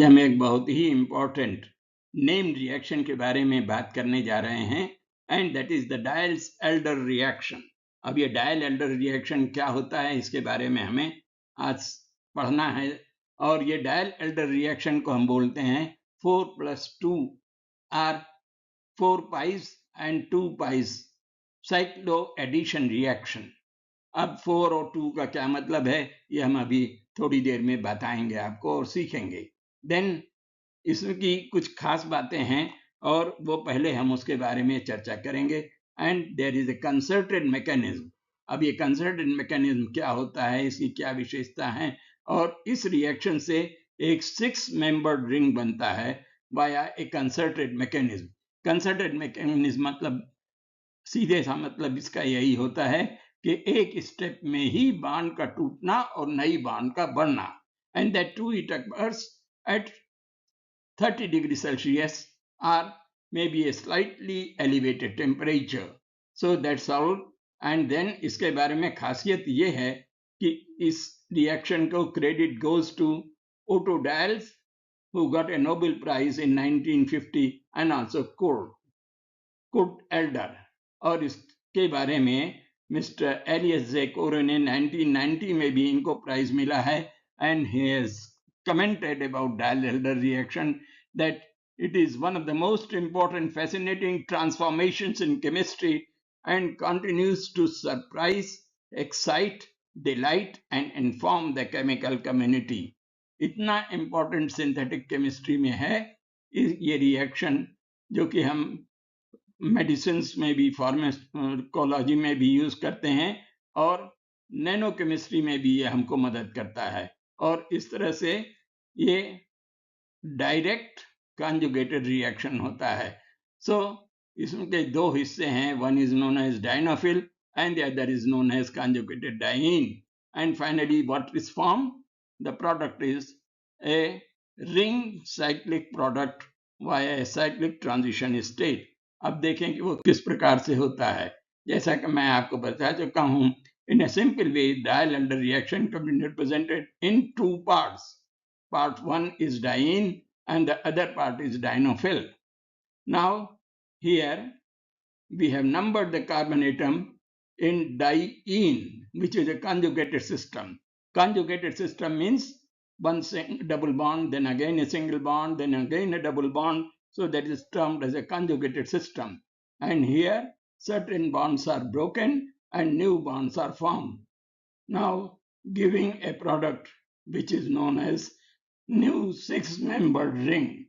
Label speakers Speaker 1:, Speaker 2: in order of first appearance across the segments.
Speaker 1: हम एक बहुत ही इम्पोर्टेंट नेम रिएक्शन के बारे में बात करने जा रहे हैं and that is the dials-Elder reaction. अब ये डायल-एल्डर रिएक्शन क्या होता है इसके बारे में हमें आज पढ़ना है। और ये डायल-एल्डर रिएक्शन को हम बोलते हैं 4+2 are 4 pi's and 2 pi's cycloaddition reaction. अब 4 और 2 का क्या मतलब है ये हम अभी थोड़ी देर में बताएंगे आपको और सीखेंगे। देन इसकी कुछ खास बातें हैं और वो पहले हम उसके बारे में चर्चा करेंगे। And there is a concerted mechanism. अब ये कंसर्टेड मैकेनिज्म क्या होता है, इसकी क्या विशेषता है, और इस रिएक्शन से एक 6 मेंबर्ड रिंग बनता है वाया ए कंसर्टेड मैकेनिज्म। कंसर्टेड मैकेनिज्म मतलब सीधे सा मतलब इसका यही होता है कि एक स्टेप में ही बांड का टूटना और नई बांड का बढ़ना, and that to it occurs at 30 degrees Celsius or maybe a slightly elevated temperature. So that's all. And then इसके बारे में खासियत ये है कि इस रिएक्शन को credit goes to Otto Diels who got a Nobel Prize in 1950 and also Kurt Elder. और इसके बारे में मिस्टर एलियस जे कोरे ने 1990 में भी इनको प्राइज मिला है and he has commented about Diel-Elder reaction that it is one of the most important, fascinating transformations in chemistry and continues to surprise, excite, delight and inform the chemical community. इतना important synthetic chemistry में है ये reaction, जो कि हम medicine में भी, pharmacology में भी यूज करते हैं और नैनो केमिस्ट्री में भी ये हमको मदद करता है। और इस तरह से ये डायरेक्ट कंजुगेटेड रिएक्शन होता है। सो इसके दो हिस्से हैं, one is known as dienophile and the other is known as conjugated diene. And finally what is form, the product is a ring cyclic product via a cyclic transition state. अब देखें कि वो किस प्रकार से होता है। जैसा कि मैं आपको बता चुका हूं, in a simple way, Diel-Elder reaction can be represented in two parts. Part 1 is diene and the other part is dienophil. Now, here we have numbered the carbon atom in diene, which is a conjugated system. Conjugated system means one double bond, then again a single bond, then again a double bond. So that is termed as a conjugated system. And here certain bonds are broken and new bonds are formed. Now giving a product which is known as new 6-membered ring.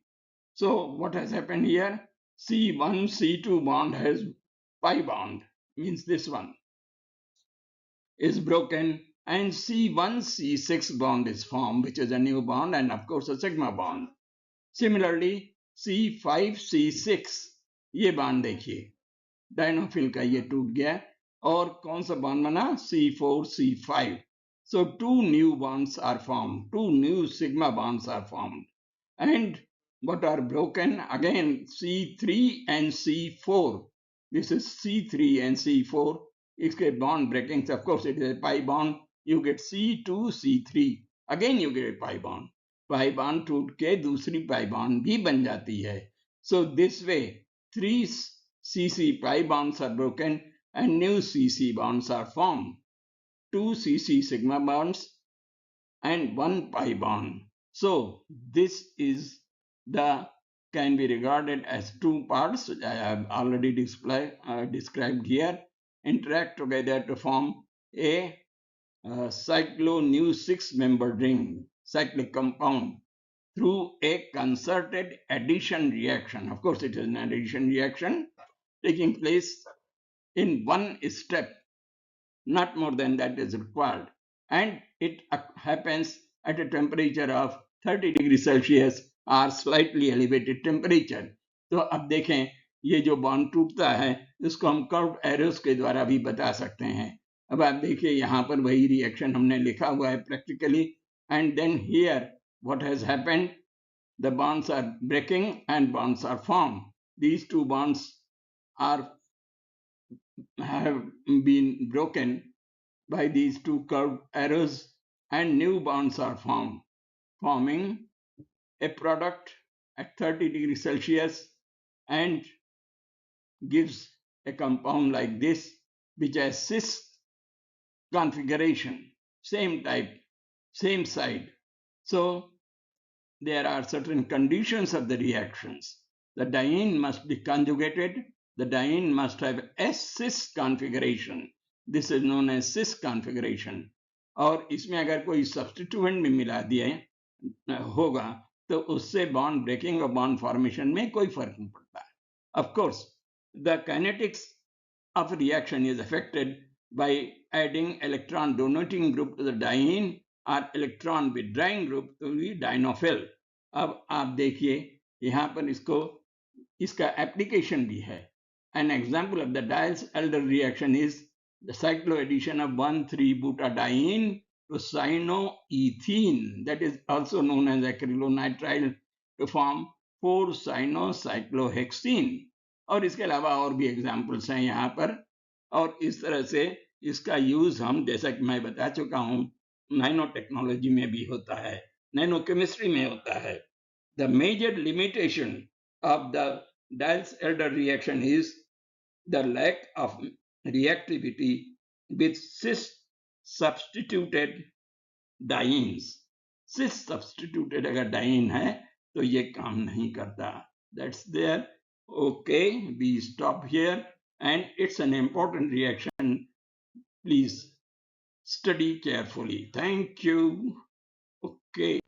Speaker 1: So what has happened here? C1, C2 bond has pi bond, means this one is broken, and C1, C6 bond is formed, which is a new bond and of course a sigma bond. Similarly, C5, C6, ये bond देखिए, डायनोफिल का ये टूट गया और कौन सा bond बना, C4, C5. So two new bonds are formed, two new sigma bonds are formed. And what are broken? Again, C3 and C4. This is C3 and C4. इसके bond breakings, of course, it is a pi bond. You get C2, C3. Again, you get a pi bond. Pi bond टूट के दूसरी pi bond भी बन जाती है. So this way, 3 CC pi bonds are broken and new CC bonds are formed. 2 CC sigma bonds and 1 pi bond. So this is can be regarded as two parts, which I have already described here, interact together to form a cyclo new 6-membered ring, cyclic compound, through a concerted addition reaction. Of course, it is an addition reaction taking place in one step, not more than that is required. And it happens at a temperature of 30 degrees Celsius or slightly elevated temperature. तो अब देखें, ये जो bond टूटता है इसको हम curve arrows के द्वारा भी बता सकते हैं। अब आप देखिए, यहाँ पर वही रिएक्शन हमने लिखा हुआ है practically. And then here what has happened, the bonds are breaking and bonds are formed. These two bonds have been broken by these two curved arrows and new bonds are formed, forming a product at 30 degrees Celsius and gives a compound like this, which has cis configuration, same type, same side. So there are certain conditions of the reactions. The diene must be conjugated. The diene must have S-cis configuration. This is known as cis configuration. और इसमें अगर कोई substituent भी मिला दिए होगा तो उससे बॉन्ड ब्रेकिंग और बॉन्ड फॉर्मेशन में कोई फर्क नहीं पड़ता है. Of course, the kinetics of reaction is affected by adding electron donating group to the diene or electron withdrawing group to the dienophile. अब आप देखिए यहाँ पर इसका एप्लीकेशन भी है. An example of the Diels-Alder reaction is the cycloaddition of 1,3-butadiene to cyanoethene, that is also known as acrylonitrile, to form 4-cyanocyclohexene. और इसके अलावा और भी एग्जाम्पल्स हैं यहाँ पर. और इस तरह से इसका यूज हम, जैसा कि मैं बता चुका हूँ, नैनो टेक्नोलॉजी में भी होता है, नैनो केमिस्ट्री में होता है. The major limitation of the Diels-Alder reaction is the lack of reactivity with cis-substituted dienes. cis-substituted अगर diene है तो ये काम नहीं करता. That's there. Okay, we stop here, and it's an important reaction. Please study carefully. Thank you. Okay.